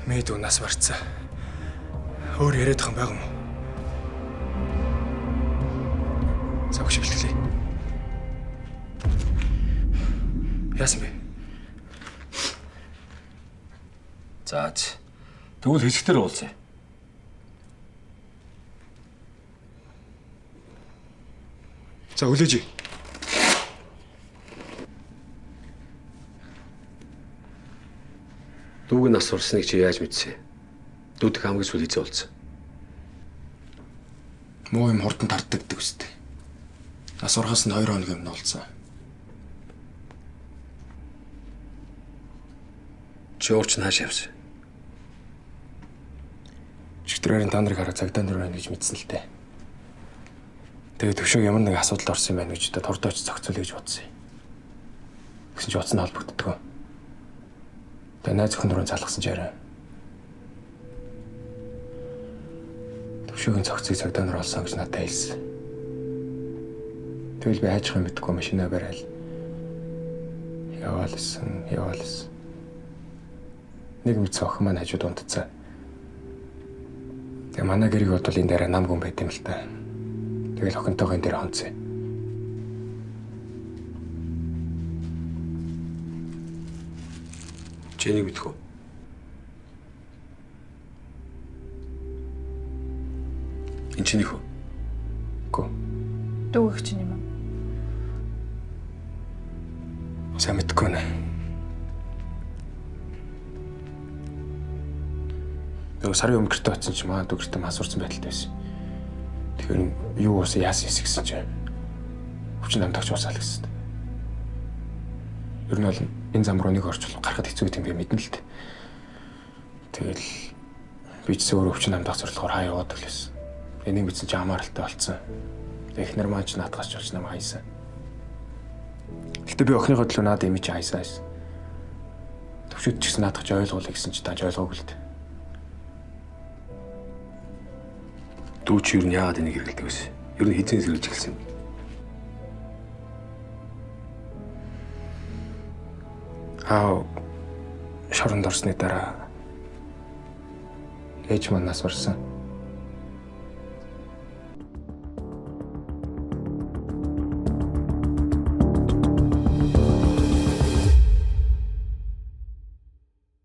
Мэд унаас барцсан. Өөр яриад байгаа юм байгаа юм уу? За өгш бэлтгэлээ. Яасан бэ? За тэгвэл хэсэгтэр уулзъя. За үлээж. Дүүг нь нас сурсныг чи яаж мэдсэн? Дүүд их хамгийн сүүл хийцээ болсон. Муу юм хурдан тарддаг үстэй. Нас урахаас нь 2 хоног юм нуулсан. Чи ууч нь хааш явсан? Чигтрээр та нарыг хараа цагдаа нар байна гэж мэдсэн л дээ. Тэгээд төвшөө ямар нэг асуудал орсон юм байна гэж одоо тордооч зохицуулъя гэж бодсон юм. Гэсэн чи утас нь холбогддог. Тэгээд найз охин руу залгасан ч арай. Төвшөөгийн зохицыг цагдаа нар олсон гэж надад хэлсэн. Тэгэл би хайж хам мэдгүй машинаа барайл. Яваалсан. Нэг мэдсэн охин маань хажууд унтцаа. Тэгээ манай гэрийг бодвол энэ дараа нам гүн байт юм л та. Тэгэл охинтойгоо энэ дээр хонцсон. Чэнийг мэдэх үү? Энд чинийх үү? Гү. Дүүгч чинь юм уу? Сайн мэдгүй нэ. Нөгөө сарын өмнө гэртээ очсон чи маа дүүгэртээ асуурсан байдалтай байсан. Тэгэхээр юу уусаа яасан гэсэн чи хүчин амтагч уусаал гэсэн. Ер нь бол энэ зам руу нэг орчвол гарахад хэцүү юм би мэднэ л дээ. Тэгэл би ч өөрөө хүчин амтагч зорилгоор хаа яваад гэлээсэн. Энийг мэдсэн чи амааралтай болцсон. Эхнэр маань ч наадгаас ч болж намайг хайсан. Гэтэ би охиныхоо төлөө надад имиж хайсан. Төвшөд ч гэсэн наадах ч ойлгуулъя гэсэн чи тааж ойлгоогүй л дээ. Дүү чи юу яагаад энийг хэрэгэлдэг вэ? Ер нь хэзээ сэрүүлж эхэлсэн юм? Шоронд орсны дараа ээж маань нас барсан.